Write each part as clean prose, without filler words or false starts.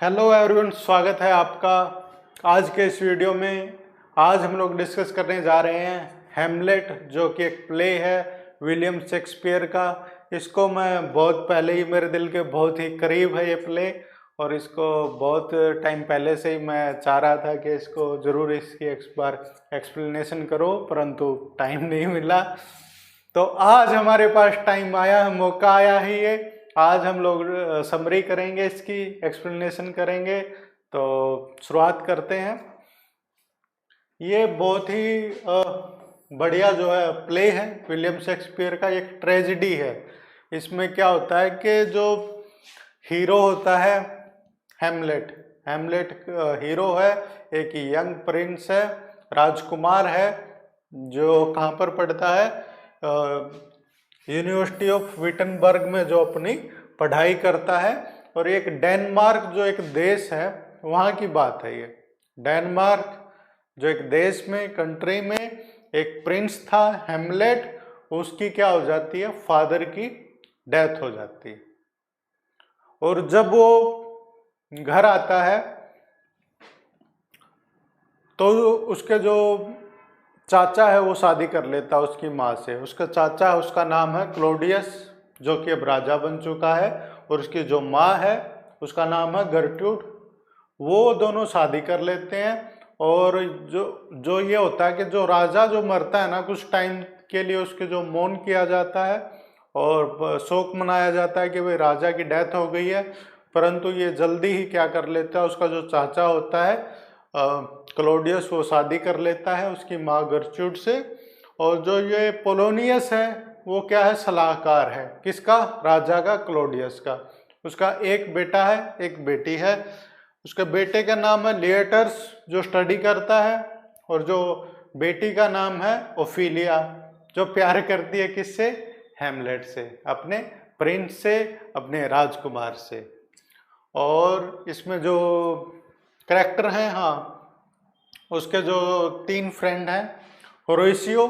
Hello everyone, स्वागत है आपका आज के इस वीडियो में। आज हम लोग डिस्कस करने जा रहे हैं हैमलेट, जो कि एक प्ले है विलियम शेक्सपियर का। इसको मैं बहुत पहले ही, मेरे दिल के बहुत ही करीब है ये प्ले, और इसको बहुत टाइम पहले से ही मैं चाह रहा था कि इसको ज़रूर इसकी एक बार एक्सप्लेनेशन करो, परंतु टाइम नहीं मिला। तो आज हमारे पास टाइम आया है, मौका आया ही ये। आज हम लोग समरी करेंगे, इसकी एक्सप्लेनेशन करेंगे। तो शुरुआत करते हैं। ये बहुत ही बढ़िया जो है प्ले है विलियम शेक्सपियर का, एक ट्रेजेडी है। इसमें क्या होता है कि जो हीरो होता है हैमलेट, हैमलेट हीरो है, एक यंग प्रिंस है, राजकुमार है, जो कहाँ पर पढ़ता है, यूनिवर्सिटी ऑफ विटनबर्ग में जो अपनी पढ़ाई करता है। और एक डेनमार्क जो एक देश है, वहाँ की बात है ये। डेनमार्क जो एक देश में, कंट्री में एक प्रिंस था हैमलेट, उसकी क्या हो जाती है, फादर की डेथ हो जाती है। और जब वो घर आता है तो उसके जो चाचा है वो शादी कर लेता है उसकी माँ से। उसका चाचा है, उसका नाम है क्लोडियस, जो कि अब राजा बन चुका है। और उसकी जो माँ है उसका नाम है गर्ट्रूड। वो दोनों शादी कर लेते हैं। और जो जो ये होता है कि जो राजा जो मरता है ना, कुछ टाइम के लिए उसके जो मौन किया जाता है और शोक मनाया जाता है कि भाई राजा की डेथ हो गई है। परंतु ये जल्दी ही क्या कर लेता है, उसका जो चाचा होता है क्लोडियस, वो शादी कर लेता है उसकी माँ गर्ट्रूड से। और जो ये पोलोनियस है वो क्या है, सलाहकार है किसका, राजा का, क्लोडियस का। उसका एक बेटा है, एक बेटी है। उसके बेटे का नाम है लिएटर्स, जो स्टडी करता है, और जो बेटी का नाम है ओफिलिया, जो प्यार करती है किससे, हैमलेट से, अपने प्रिंस से, अपने राजकुमार से। और इसमें जो करेक्टर हैं, हाँ, उसके जो तीन फ्रेंड हैं, होरेशियो,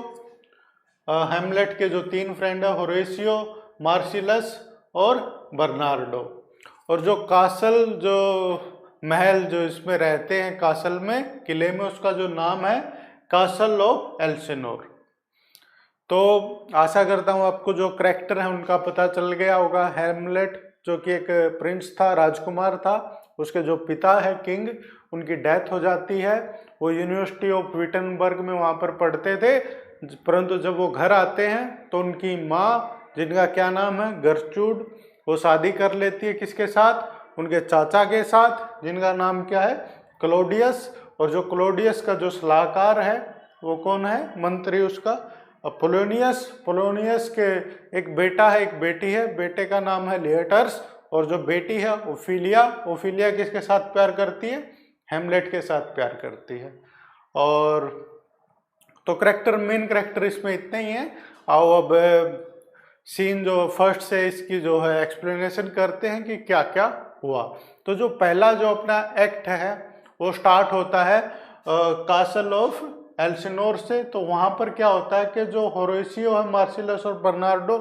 हैमलेट के जो तीन फ्रेंड है, होरेशियो, मार्सिलस और बर्नार्डो। और जो कासल, जो महल जो इसमें रहते हैं कासल में, किले में, उसका जो नाम है कासल ऑफ एल्सिनोर। तो आशा करता हूँ आपको जो करेक्टर है उनका पता चल गया होगा। हैमलेट जो कि एक प्रिंस था, राजकुमार था, उसके जो पिता है किंग, उनकी डेथ हो जाती है। वो यूनिवर्सिटी ऑफ विटनबर्ग में वहाँ पर पढ़ते थे, परंतु जब वो घर आते हैं तो उनकी माँ, जिनका क्या नाम है गर्ट्रूड, वो शादी कर लेती है किसके साथ, उनके चाचा के साथ, जिनका नाम क्या है, क्लोडियस। और जो क्लोडियस का जो सलाहकार है वो कौन है, मंत्री उसका, पोलोनियस। पोलोनियस के एक बेटा है, एक बेटी है, बेटे का नाम है लिएटर्स। और जो बेटी है ओफिलिया, ओफिलिया किसके साथ प्यार करती है, हैमलेट के साथ प्यार करती है। और तो करेक्टर, मेन करेक्टर इसमें इतने ही हैं। आओ अब सीन जो फर्स्ट से इसकी जो है एक्सप्लेनेशन करते हैं कि क्या क्या हुआ। तो जो पहला जो अपना एक्ट है वो स्टार्ट होता है कासल ऑफ एल्सिनोर से। तो वहां पर क्या होता है कि जो होरेशियो है, मार्सिलस और बर्नार्डो,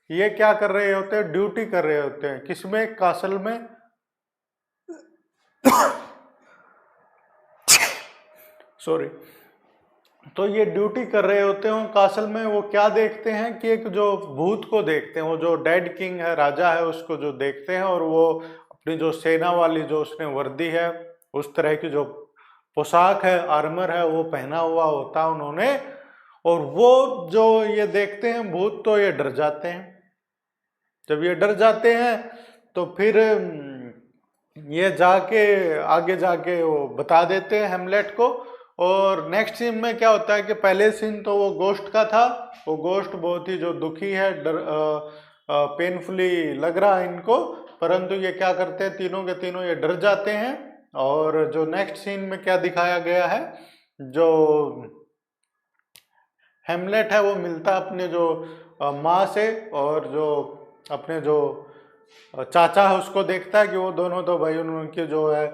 ये क्या कर रहे होते हैं, ड्यूटी कर रहे होते हैं किसमें, कासल में। सॉरी। तो ये ड्यूटी कर रहे होते हैं कासल में। वो क्या देखते हैं कि एक जो भूत को देखते हैं, वो जो डेड किंग है, राजा है, उसको जो देखते हैं। और वो अपनी जो सेना वाली जो उसने वर्दी है, उस तरह की जो पोशाक है, आर्मर है, वो पहना हुआ होता है उन्होंने। और वो जो ये देखते हैं भूत, तो ये डर जाते हैं। जब ये डर जाते हैं तो फिर ये जाके आगे जाके वो बता देते हैं हैमलेट को। और नेक्स्ट सीन में क्या होता है कि पहले सीन तो वो गोस्ट का था। वो गोस्ट बहुत ही जो दुखी है, पेनफुली लग रहा है इनको, परंतु ये क्या करते हैं, तीनों के तीनों ये डर जाते हैं। और जो नेक्स्ट सीन में क्या दिखाया गया है, जो हैमलेट है वो मिलता है अपने जो माँ से, और जो अपने जो चाचा है उसको देखता है कि वो दोनों तो भाई उनके जो है,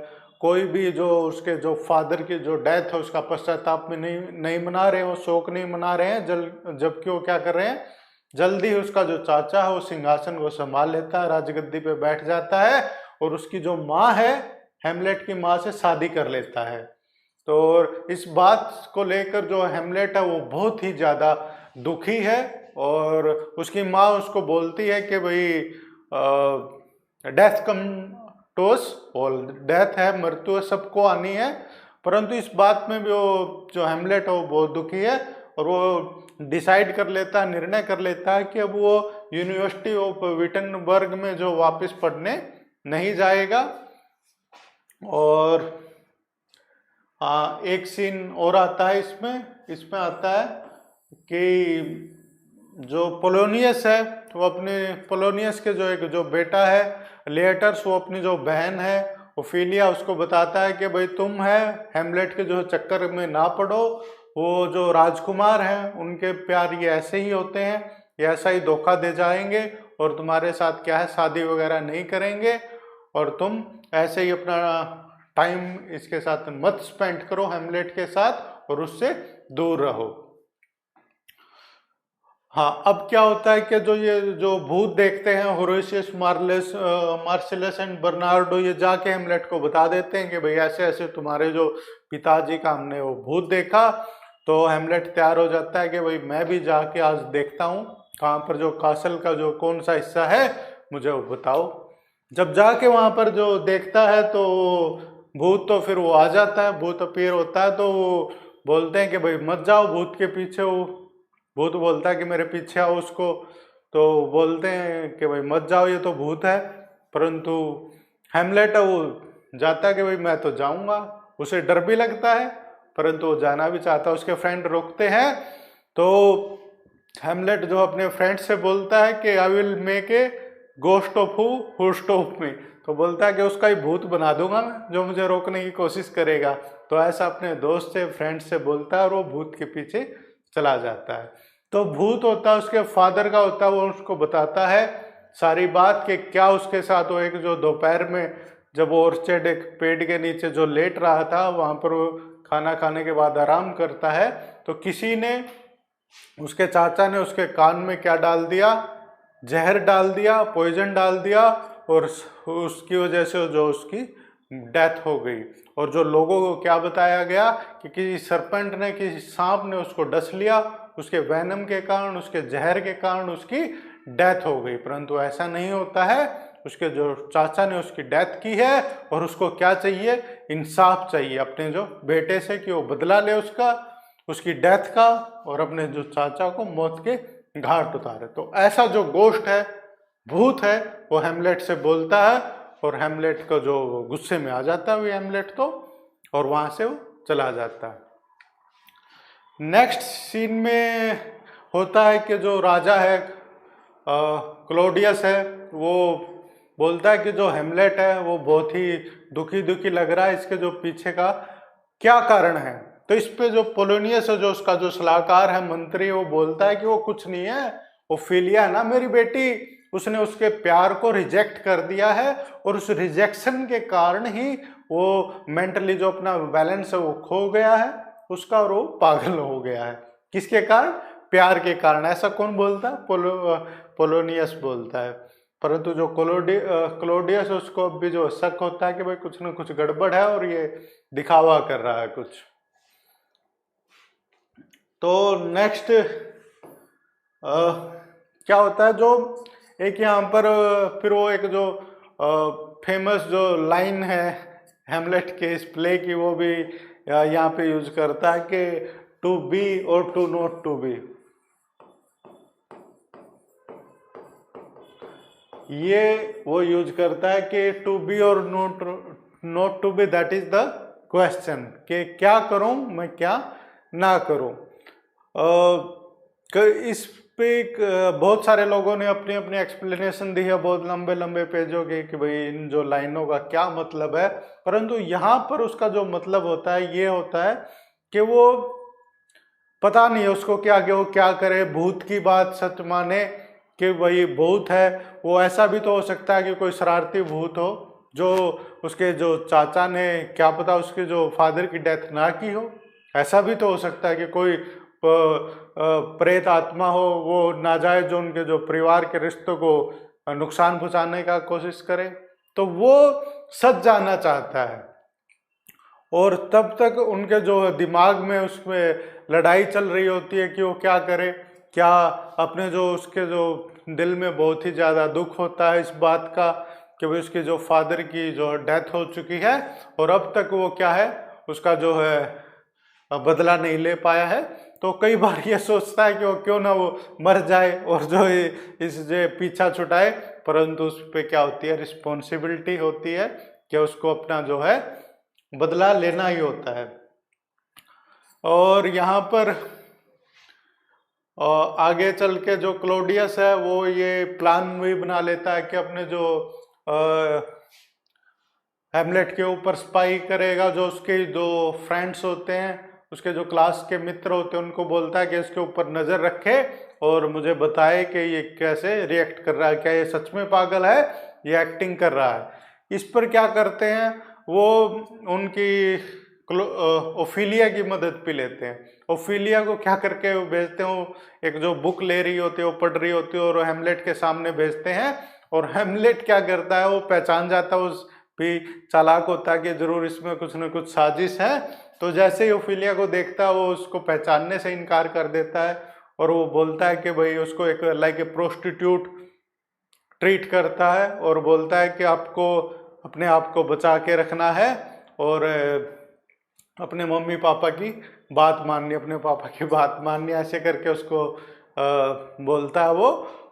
कोई भी जो उसके जो फादर की जो डेथ है उसका पश्चाताप में नहीं मना रहे हैं, वो शोक नहीं मना रहे हैं। जबकि वो क्या कर रहे हैं, जल्दी ही उसका जो चाचा है वो सिंहासन को संभाल लेता है, राजगद्दी पे बैठ जाता है। और उसकी जो माँ है हेमलेट की माँ से शादी कर लेता है। तो इस बात को लेकर जो हेमलेट है वो बहुत ही ज़्यादा दुखी है, और उसकी माँ उसको बोलती है कि भाई डेथ कम टोस, और डेथ है, मृत्यु है, सबको आनी है। परंतु इस बात में भी वो जो हेमलेट है वो बहुत दुखी है, और वो डिसाइड कर लेता है, निर्णय कर लेता है कि अब वो यूनिवर्सिटी ऑफ विटनबर्ग में जो वापस पढ़ने नहीं जाएगा। और हाँ, एक सीन और आता है इसमें इसमें आता है कि जो पोलोनियस है वो अपने पोलोनियस के जो बेटा है लेटर्स, वो अपनी जो बहन है ओफिलिया उसको बताता है कि भाई तुम है हेमलेट के जो चक्कर में ना पड़ो, वो जो राजकुमार हैं उनके प्यार ये ऐसे ही होते हैं, ये ऐसा ही धोखा दे जाएंगे और तुम्हारे साथ क्या है शादी वगैरह नहीं करेंगे, और तुम ऐसे ही अपना टाइम इसके साथ मत स्पेंड करो हेमलेट के साथ, और उससे दूर रहो। हाँ, अब क्या होता है कि ये जो भूत देखते हैं होरेशियस मार्सेलस एंड बर्नार्डो, ये जाके हेमलेट को बता देते हैं कि भाई ऐसे ऐसे तुम्हारे जो पिताजी का हमने वो भूत देखा। तो हेमलेट तैयार हो जाता है कि भाई मैं भी जाके आज देखता हूँ कहाँ पर जो कासल का जो कौन सा हिस्सा है मुझे वो बताओ। जब जाके वहां पर जो देखता है तो भूत तो फिर वो आ जाता है, भूत अपीयर होता है, तो वो बोलते हैं कि भाई मत जाओ भूत के पीछे। वो भूत बोलता है कि मेरे पीछे आओ उसको, तो बोलते हैं कि भाई मत जाओ ये तो भूत है। परंतु हेमलेट है वो जाता है कि भाई मैं तो जाऊंगा, उसे डर भी लगता है परंतु वो जाना भी चाहता है। उसके फ्रेंड रोकते हैं, तो हेमलेट जो अपने फ्रेंड से बोलता है कि I will make a ghost of who stop me, तो बोलता है कि उसका ही भूत बना दूंगा मैं जो मुझे रोकने की कोशिश करेगा। तो ऐसा अपने दोस्त से फ्रेंड से बोलता है और वो भूत के पीछे चला जाता है। तो भूत होता है उसके फादर का होता है, वो उसको बताता है सारी बात कि क्या उसके साथ वो एक जो दोपहर में जब वो ऑर्चर्ड एक पेड़ के नीचे जो लेट रहा था वहां पर वो खाना खाने के बाद आराम करता है, तो किसी ने उसके चाचा ने उसके कान में क्या डाल दिया, जहर डाल दिया, पॉइजन डाल दिया, और उसकी वजह से जो उसकी डेथ हो गई। और जो लोगों को क्या बताया गया कि किसी सरपेंट ने, किसी सांप ने उसको डस लिया, उसके वेनम के कारण, उसके जहर के कारण उसकी डेथ हो गई। परंतु ऐसा नहीं होता है, उसके जो चाचा ने उसकी डेथ की है और उसको क्या चाहिए, इंसाफ चाहिए अपने जो बेटे से कि वो बदला ले उसकी डेथ का, और अपने जो चाचा को मौत के घाट उतारे। तो ऐसा जो गोष्ट है, भूत है, वो हेमलेट से बोलता है, और हेमलेट को जो गुस्से में आ जाता है वो हेमलेट तो, और वहां से वो चला जाता है। नेक्स्ट सीन में होता है कि जो राजा है क्लोडियस है, वो बोलता है कि जो हेमलेट है वो बहुत ही दुखी दुखी लग रहा है, इसके जो पीछे का क्या कारण है। तो इस पे जो पोलोनियस है, जो उसका जो सलाहकार है, मंत्री, वो बोलता है कि वो कुछ नहीं है, ओफिलिया है ना मेरी बेटी, उसने उसके प्यार को रिजेक्ट कर दिया है, और उस रिजेक्शन के कारण ही वो मेंटली जो अपना बैलेंस है वो खो गया है उसका, और वो पागल हो गया है। किसके कारण? प्यार के कारण। ऐसा कौन बोलता है? पोलोनियस बोलता है। परंतु जो क्लोडियस उसको अब भी जो शक होता है कि भाई कुछ ना कुछ गड़बड़ है और ये दिखावा कर रहा है कुछ। तो नेक्स्ट क्या होता है, जो एक यहाँ पर फिर वो एक जो फेमस जो लाइन है हेमलेट के इस प्ले की, वो भी यहाँ पे यूज करता है कि टू बी और टू नॉट टू बी। ये वो यूज करता है कि टू बी और not to be, that is the question, कि क्या करूं मैं क्या ना करूं। इस पे बहुत सारे लोगों ने अपनी अपनी एक्सप्लेनेशन दी है, बहुत लंबे लंबे पेजों के, कि भाई इन जो लाइनों का क्या मतलब है। परंतु यहाँ पर उसका जो मतलब होता है ये होता है कि वो पता नहीं है उसको क्या, कि वो क्या करे, भूत की बात सच माने कि वही भूत है। वो ऐसा भी तो हो सकता है कि कोई शरारती भूत हो, जो उसके जो चाचा ने, क्या पता उसके जो फादर की डेथ ना की हो। ऐसा भी तो हो सकता है कि कोई प्रेत आत्मा हो, वो नाजायज जो उनके जो परिवार के रिश्तों को नुकसान पहुंचाने का कोशिश करे। तो वो सच जानना चाहता है। और तब तक उनके जो दिमाग में उसमें लड़ाई चल रही होती है कि वो क्या करे, क्या अपने जो उसके जो दिल में बहुत ही ज़्यादा दुख होता है इस बात का कि भाई उसकी जो फादर की जो डेथ हो चुकी है और अब तक वो क्या है उसका जो है बदला नहीं ले पाया है। तो कई बार ये सोचता है कि वो क्यों ना वो मर जाए और जो इस जो पीछा छुटाए, परंतु उस पर क्या होती है, रिस्पॉन्सिबिलिटी होती है कि उसको अपना जो है बदला लेना ही होता है। और यहाँ पर आगे चल के जो क्लोडियस है वो ये प्लान भी बना लेता है कि अपने जो हैमलेट के ऊपर स्पाई करेगा, जो उसके जो फ्रेंड्स होते हैं, उसके जो क्लास के मित्र होते हैं, उनको बोलता है कि इसके ऊपर नज़र रखे और मुझे बताए कि ये कैसे रिएक्ट कर रहा है, क्या ये सच में पागल है, ये एक्टिंग कर रहा है। इस पर क्या करते हैं वो उनकी ओफिलिया की मदद भी लेते हैं। ओफिलिया को क्या करके वो भेजते हैं, वो एक जो बुक ले रही होती है, वो पढ़ रही होती है और हेमलेट के सामने भेजते हैं। और हेमलेट क्या करता है, वो पहचान जाता है, उस भी चालाक होता है कि जरूर इसमें कुछ न कुछ साजिश है। तो जैसे ही ओफिलिया को देखता है वो उसको पहचानने से इनकार कर देता है और वो बोलता है कि भाई उसको एक लाइक ए प्रोस्टिट्यूट ट्रीट करता है और बोलता है कि आपको अपने आप को बचा के रखना है और अपने मम्मी पापा की बात माननी, अपने पापा की बात माननी, ऐसे करके उसको बोलता है वो।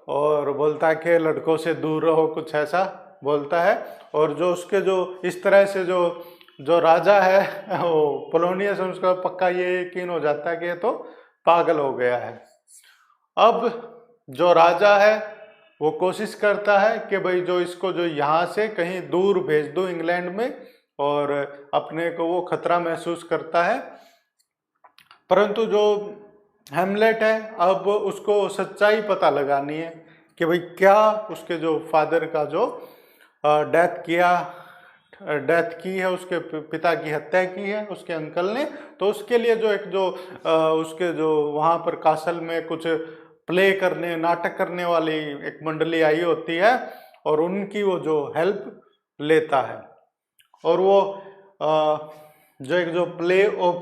और बोलता है कि लड़कों से दूर रहो, कुछ ऐसा बोलता है। और जो उसके जो इस तरह से जो राजा है वो पोलोनियस, उसका पक्का ये यकीन हो जाता है कि ये तो पागल हो गया है। अब जो राजा है वो कोशिश करता है कि भाई जो इसको जो यहाँ से कहीं दूर भेज दो इंग्लैंड में, और अपने को वो खतरा महसूस करता है। परंतु जो हेमलेट है अब उसको सच्चाई पता लगानी है कि भाई क्या उसके जो फादर का जो डेथ की है, उसके पिता की हत्या की है उसके अंकल ने। तो उसके लिए जो एक जो उसके जो वहाँ पर कासल में कुछ प्ले करने, नाटक करने वाली एक मंडली आई होती है और उनकी वो जो हेल्प लेता है। और वो जो एक जो प्ले ऑफ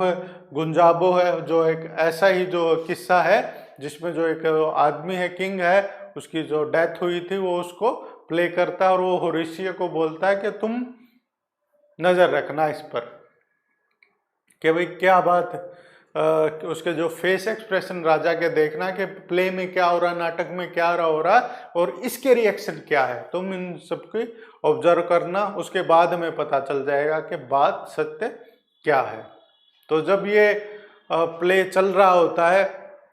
गुंजाबो है, जो एक ऐसा ही जो किस्सा है जिसमें जो एक आदमी है, किंग है, उसकी जो डेथ हुई थी, वो उसको प्ले करता है और वो होरेशियो को बोलता है कि तुम नज़र रखना इस पर कि भाई क्या बात, उसके जो फेस एक्सप्रेशन राजा के देखना कि प्ले में क्या हो रहा है, नाटक में क्या हो रहा है और इसके रिएक्शन क्या है, तुम इन सबकी ऑब्जर्व करना। उसके बाद में पता चल जाएगा कि बात सत्य क्या है। तो जब ये प्ले चल रहा होता है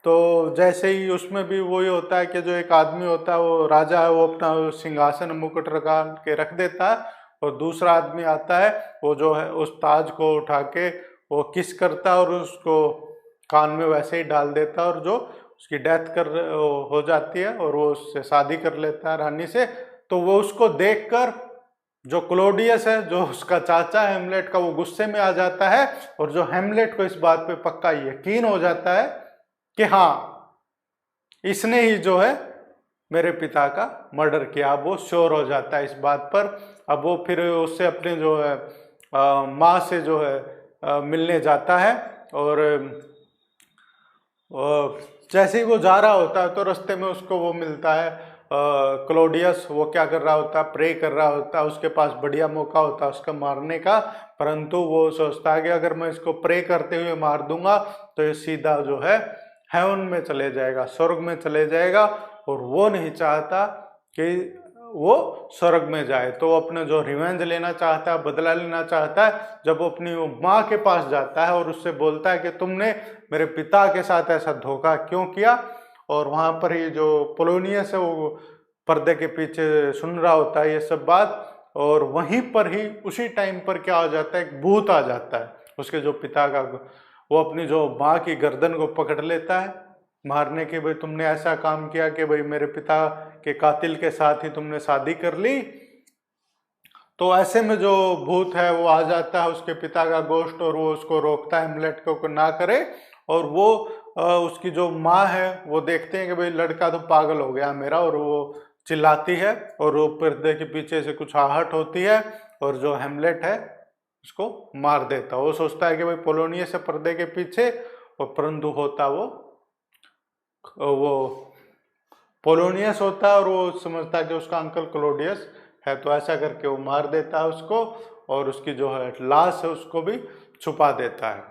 तो जैसे ही उसमें भी वही होता है कि जो एक आदमी होता है, वो राजा है, वो अपना सिंहासन मुकुट लगा के रख देता है और दूसरा आदमी आता है, वो जो है उस ताज को उठा के वो किस करता है और उसको कान में वैसे ही डाल देता है और जो उसकी डेथ हो जाती है और वो उससे शादी कर लेता है रानी से। तो वो उसको देखकर जो क्लोडियस है, जो उसका चाचा है हेमलेट का, वो गुस्से में आ जाता है और जो हेमलेट को इस बात पे पक्का यकीन हो जाता है कि हाँ इसने ही जो है मेरे पिता का मर्डर किया। अब वो श्योर हो जाता है इस बात पर। अब वो फिर उससे अपने जो है माँ से जो है मिलने जाता है और जैसे ही वो जा रहा होता है तो रास्ते में उसको वो मिलता है क्लोडियस। वो क्या कर रहा होता है, प्रे कर रहा होता है, उसके पास बढ़िया मौका होता है उसका मारने का, परंतु वो सोचता है कि अगर मैं इसको प्रे करते हुए मार दूंगा तो ये सीधा जो है हेवन में चले जाएगा, स्वर्ग में चले जाएगा, और वो नहीं चाहता कि वो स्वर्ग में जाए। तो वो अपने जो रिवेंज लेना चाहता है, बदला लेना चाहता है। जब वो अपनी माँ के पास जाता है और उससे बोलता है कि तुमने मेरे पिता के साथ ऐसा धोखा क्यों किया, और वहाँ पर ही जो पोलोनियस है वो पर्दे के पीछे सुन रहा होता है ये सब बात, और वहीं पर ही उसी टाइम पर क्या हो जाता है, एक भूत आ जाता है उसके जो पिता का। वो अपनी जो माँ की गर्दन को पकड़ लेता है मारने के, भाई तुमने ऐसा काम किया कि भाई मेरे पिता के कातिल के साथ ही तुमने शादी कर ली। तो ऐसे में जो भूत है वो आ जाता है, उसके पिता का गोश्त, और वो उसको रोकता है हेमलेट को ना करे। और वो उसकी जो माँ है वो देखते हैं कि भाई लड़का तो पागल हो गया मेरा, और वो चिल्लाती है और वो पर्दे के पीछे से कुछ आहट होती है और जो हेमलेट है उसको मार देता है। वो सोचता है कि भाई पोलोनियस है पर्दे के पीछे, और परंतु होता वो पोलोनियस होता है और वो समझता है कि उसका अंकल क्लोडियस है, तो ऐसा करके वो मार देता है उसको और उसकी जो है लाश है उसको भी छुपा देता है।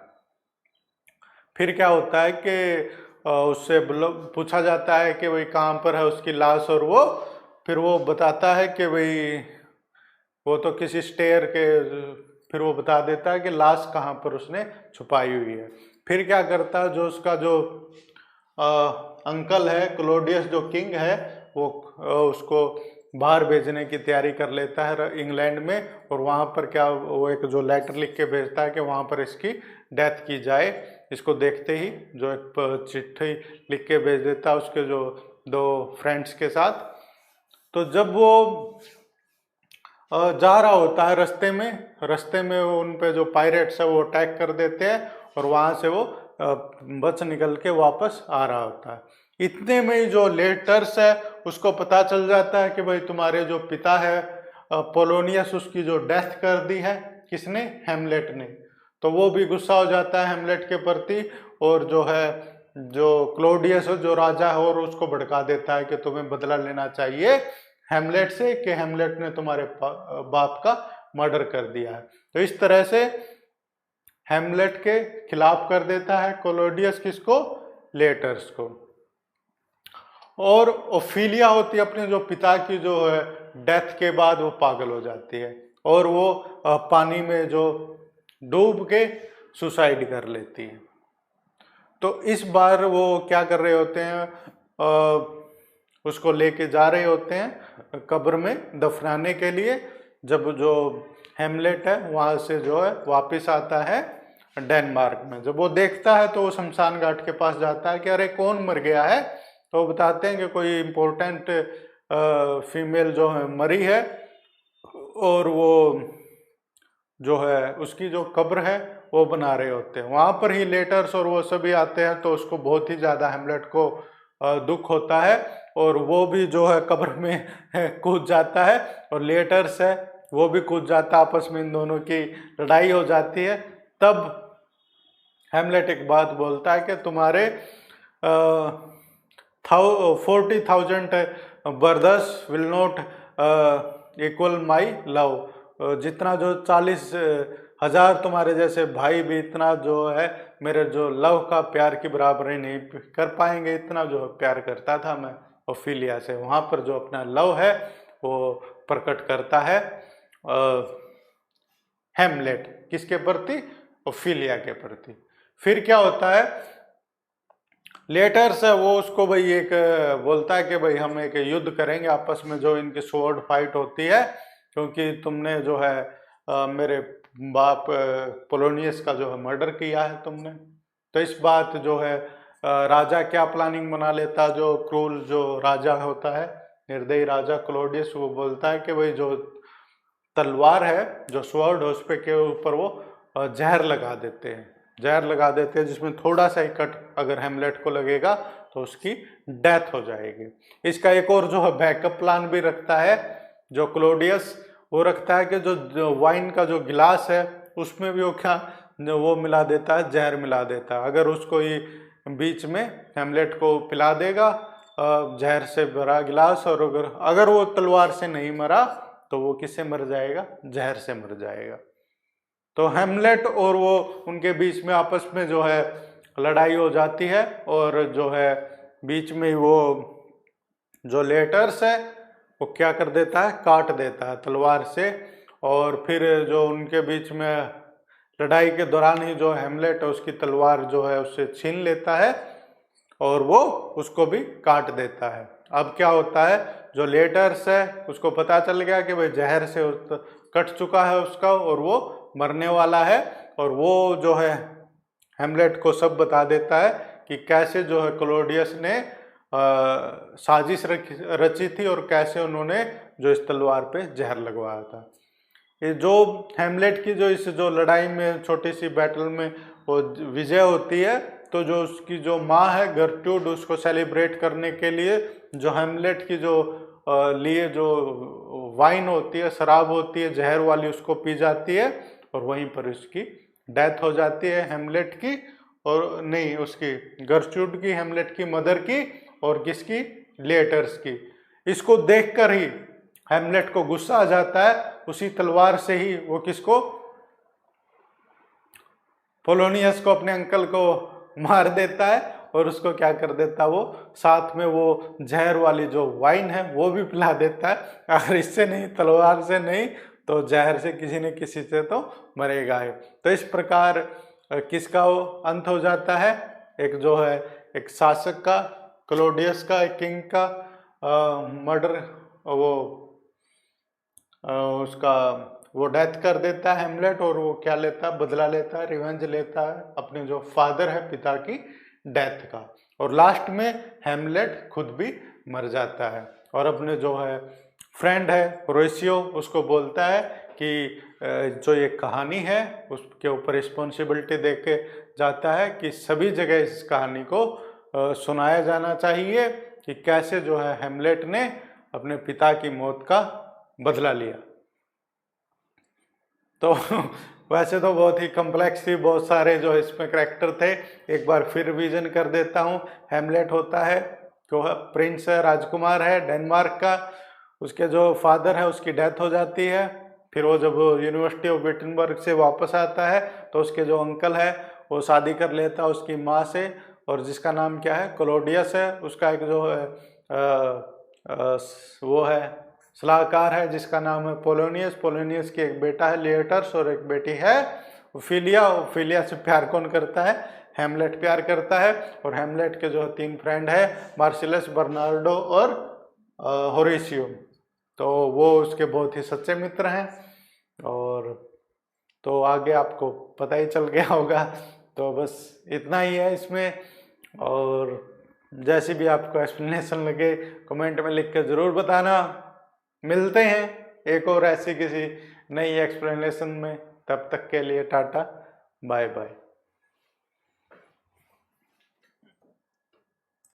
फिर क्या होता है कि उससे पूछा जाता है कि भाई कहाँ पर है उसकी लाश, और वो फिर वो बताता है कि भाई वो तो किसी स्टेयर के, फिर वो बता देता है कि लाश कहाँ पर उसने छुपाई हुई है। फिर क्या करता है, जो उसका जो अंकल है क्लोडियस जो किंग है, वो उसको बाहर भेजने की तैयारी कर लेता है इंग्लैंड में, और वहाँ पर क्या वो एक जो लेटर लिख के भेजता है कि वहाँ पर इसकी डेथ की जाए। इसको देखते ही जो एक चिट्ठी लिख के भेज देता है उसके जो 2 फ्रेंड्स के साथ। तो जब वो जा रहा होता है रास्ते में उन पे जो पायरेट्स है वो अटैक कर देते हैं और वहाँ से वो बच निकल के वापस आ रहा होता है। इतने में ही जो लेटर्स है उसको पता चल जाता है कि भाई तुम्हारे जो पिता है पोलोनियस, उसकी जो डेथ कर दी है किसने, हेमलेट ने। तो वो भी गुस्सा हो जाता है हेमलेट के प्रति, और जो है जो क्लोडियस जो राजा है और उसको भड़का देता है कि तुम्हें बदला लेना चाहिए हेमलेट से, कि हेमलेट ने तुम्हारे बाप का मर्डर कर दिया है। तो इस तरह से हेमलेट के खिलाफ कर देता है क्लोडियस किसको, लेटर्स को। और ओफिलिया होती है अपने जो पिता की जो है डेथ के बाद वो पागल हो जाती है और वो पानी में जो डूब के सुसाइड कर लेती है। तो इस बार वो क्या कर रहे होते हैं, उसको लेके जा रहे होते हैं कब्र में दफनाने के लिए। जब जो हेमलेट है वहाँ से जो है वापस आता है डेनमार्क में, जब वो देखता है तो वो शमशान घाट के पास जाता है कि अरे कौन मर गया है। तो वो बताते हैं कि कोई इम्पोर्टेंट फीमेल जो है मरी है, और वो जो है उसकी जो कब्र है वो बना रहे होते हैं। वहाँ पर ही लेटर्स और वो सभी आते हैं, तो उसको बहुत ही ज़्यादा हेमलेट को दुख होता है और वो भी जो है कब्र में कूद जाता है, और लेटर्स है वो भी कूद जाता है। आपस में इन दोनों की लड़ाई हो जाती है। तब हेमलेट एक बात बोलता है कि तुम्हारे 40,000 brothers will not equal my love. जितना जो 40,000 तुम्हारे जैसे भाई भी इतना जो है मेरे जो लव का प्यार की बराबरी नहीं कर पाएंगे, इतना जो प्यार करता था मैं ओफिलिया से। वहाँ पर जो अपना लव है वो प्रकट करता है हेमलेट किसके प्रति, ओफिलिया के प्रति। फिर क्या होता है, लेटर्स है वो उसको भाई एक बोलता है कि भाई हम एक युद्ध करेंगे आपस में, जो इनकी स्वॉर्ड फाइट होती है, क्योंकि तुमने जो है मेरे बाप पोलोनियस का जो है मर्डर किया है तुमने। तो इस बात जो है राजा क्या प्लानिंग बना लेता, जो क्रूल जो राजा होता है निर्दयी राजा क्लोडियस, वो बोलता है कि भाई जो तलवार है जो स्वॉर्ड है उस पे के ऊपर वो जहर लगा देते हैं, जहर लगा देते हैं जिसमें थोड़ा सा ही कट अगर हेमलेट को लगेगा तो उसकी डेथ हो जाएगी। इसका एक और जो है बैकअप प्लान भी रखता है जो क्लोडियस, वो रखता है कि जो वाइन का जो गिलास है उसमें भी वो क्या वो मिला देता है, जहर मिला देता है। अगर उसको ये बीच में हेमलेट को पिला देगा जहर से भरा गिलास, और अगर वो तलवार से नहीं मरा तो वो किससे मर जाएगा, जहर से मर जाएगा। तो हेमलेट और वो उनके बीच में आपस में जो है लड़ाई हो जाती है, और जो है बीच में वो जो लेटर्स है वो क्या कर देता है, काट देता है तलवार से। और फिर जो उनके बीच में लड़ाई के दौरान ही जो हेमलेट है उसकी तलवार जो है उससे छीन लेता है और वो उसको भी काट देता है। अब क्या होता है, जो लेटर्स है उसको पता चल गया कि भाई जहर से कट चुका है उसका और वो मरने वाला है, और वो जो है हेमलेट को सब बता देता है कि कैसे जो है क्लोडियस ने साजिश रची थी और कैसे उन्होंने जो इस तलवार पे जहर लगवाया था। ये जो हेमलेट की जो इस जो लड़ाई में छोटी सी बैटल में वो विजय होती है, तो जो उसकी जो माँ है गर्ट्रूड, उसको सेलिब्रेट करने के लिए जो हेमलेट की जो लिए जो वाइन होती है, शराब होती है जहर वाली, उसको पी जाती है और वहीं पर उसकी डेथ हो जाती है हेमलेट की, और नहीं, उसकी गर्चूड की, हेमलेट की मदर की, और किसकी, लेटर्स की। इसको देखकर ही हेमलेट को गुस्सा आ जाता है, उसी तलवार से ही वो किसको, पोलोनियस को, अपने अंकल को मार देता है, और उसको क्या कर देता है, वो साथ में वो जहर वाली जो वाइन है वो भी पिला देता है। अगर इससे नहीं, तलवार से नहीं, तो जहर से किसी न किसी से तो मरेगा है। तो इस प्रकार किसका वो अंत हो जाता है, एक जो है एक शासक का, क्लोडियस का, एक किंग का मर्डर, वो उसका वो डेथ कर देता है हेमलेट, और वो क्या लेता है, बदला लेता है, रिवेंज लेता है अपने जो फादर है, पिता की डेथ का। और लास्ट में हेमलेट खुद भी मर जाता है, और अपने जो है फ्रेंड है होरेशियो, उसको बोलता है कि जो ये कहानी है उसके ऊपर रिस्पॉन्सिबिलिटी दे के जाता है कि सभी जगह इस कहानी को सुनाया जाना चाहिए कि कैसे जो है हेमलेट ने अपने पिता की मौत का बदला लिया। तो वैसे तो बहुत ही कम्प्लेक्स थी, बहुत सारे जो इसमें करैक्टर थे, एक बार फिर रिवीजन कर देता हूँ। हेमलेट होता है जो है प्रिंस है, राजकुमार है डेनमार्क का, उसके जो फादर है उसकी डेथ हो जाती है, फिर वो जब यूनिवर्सिटी ऑफ विटनबर्ग से वापस आता है तो उसके जो अंकल है वो शादी कर लेता है उसकी माँ से, और जिसका नाम क्या है, क्लोडियस है, उसका एक जो है वो है सलाहकार है जिसका नाम है पोलोनियस। पोलोनियस की एक बेटा है लेटर्स, और एक बेटी है ओफिलिया। ओफिलिया से प्यार कौन करता है, हेमलेट प्यार करता है। और हेमलेट के जो 3 फ्रेंड है, मार्सिलस, बर्नार्डो और होरेशियो, तो वो उसके बहुत ही सच्चे मित्र हैं। और तो आगे आपको पता ही चल गया होगा, तो बस इतना ही है इसमें। और जैसी भी आपको एक्सप्लेनेशन लगे कमेंट में लिख के ज़रूर बताना। मिलते हैं एक और ऐसी किसी नई एक्सप्लेनेशन में, तब तक के लिए टाटा बाय बाय।